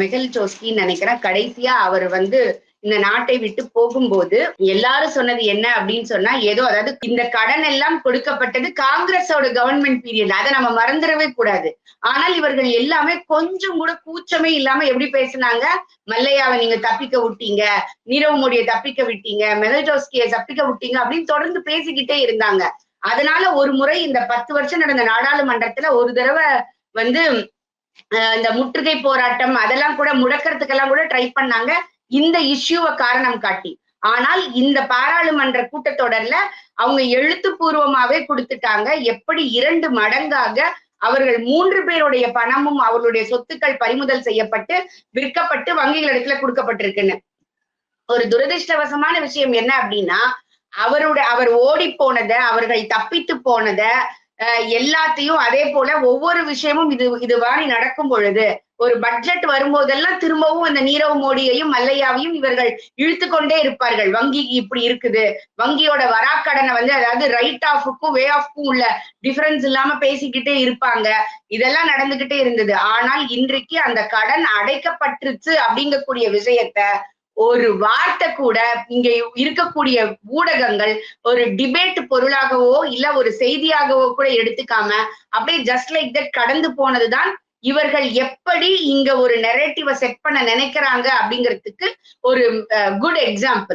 மெகுல் சோஸ்கின்னு நினைக்கிறேன். கடைசியா அவர் இந்த நாட்டை விட்டு போகும்போது எல்லாரும் சொன்னது என்ன அப்படின்னு சொன்னா, ஏதோ அதாவது இந்த கடன் எல்லாம் கொடுக்கப்பட்டது காங்கிரஸோட கவர்மெண்ட் பீரியட். அதை நம்ம மறந்துடவே கூடாது. ஆனால் இவர்கள் எல்லாமே கொஞ்சம் கூட கூச்சமே இல்லாம எப்படி பேசினாங்க, மல்லையாவை நீங்க தப்பிக்க விட்டீங்க, நீரவ் மோடியை தப்பிக்க விட்டீங்க, மெகுல் சோஸ்கியை தப்பிக்க விட்டீங்க அப்படின்னு தொடர்ந்து பேசிக்கிட்டே இருந்தாங்க. அதனால ஒரு முறை இந்த 10 வருஷம் நடந்த நாடாளுமன்றத்துல ஒரு தடவை வந்து இந்த முற்றுகை போராட்டம் அதெல்லாம் கூட முடக்கிறதுக்கெல்லாம் கூட ட்ரை பண்ணாங்க, இந்த இஷ்யூவை காரணம் காட்டி. ஆனால் இந்த பாராளுமன்ற கூட்டத்தொடர்ல அவங்க எழுத்துப்பூர்வமாவே கொடுத்துட்டாங்க, எப்படி 2 மடங்காக அவர்கள் 3 பேருடைய பணமும் அவர்களுடைய சொத்துக்கள் பறிமுதல் செய்யப்பட்டு விற்கப்பட்டு வங்கிகளிடத்துல கொடுக்கப்பட்டிருக்குன்னு. ஒரு துரதிருஷ்டவசமான விஷயம் என்ன அப்படின்னா, அவர் ஓடி போனத, அவர்கள் தப்பித்து போனத, எல்லாத்தையும் அதே போல ஒவ்வொரு விஷயமும் இது மாதிரி நடக்கும் பொழுது ஒரு பட்ஜெட் வரும்போதெல்லாம் திரும்பவும் அந்த நீரவ் மோடியையும் மல்லையாவையும் இவர்கள் இழுத்து கொண்டே இருப்பார்கள். வங்கி இப்படி இருக்குது, வங்கியோட வராக்கடனை அதாவது ரைட் ஆஃப்க்கும் வே ஆஃப்க்கும் உள்ள டிஃபரன்ஸ் இல்லாம பேசிக்கிட்டே இருப்பாங்க. இதெல்லாம் நடந்துகிட்டே இருந்தது. ஆனால் இன்றைக்கு அந்த கடன் அடைக்கப்பட்டுருச்சு அப்படிங்கக்கூடிய விஷயத்த ஒரு வார்த்தை கூட இங்க இருக்கக்கூடிய ஊடகங்கள் ஒரு டிபேட் பொருளாகவோ இல்ல ஒரு செய்தியாகவோ கூட எடுத்துக்காம அப்படியே ஜஸ்ட் லைக் தட் கடந்து போனதுதான் இவர்கள் எப்படி இங்க ஒரு நெரேட்டிவ செட் பண்ண நினைக்கிறாங்க அப்படிங்கிறதுக்கு ஒரு குட் எக்ஸாம்பிள்.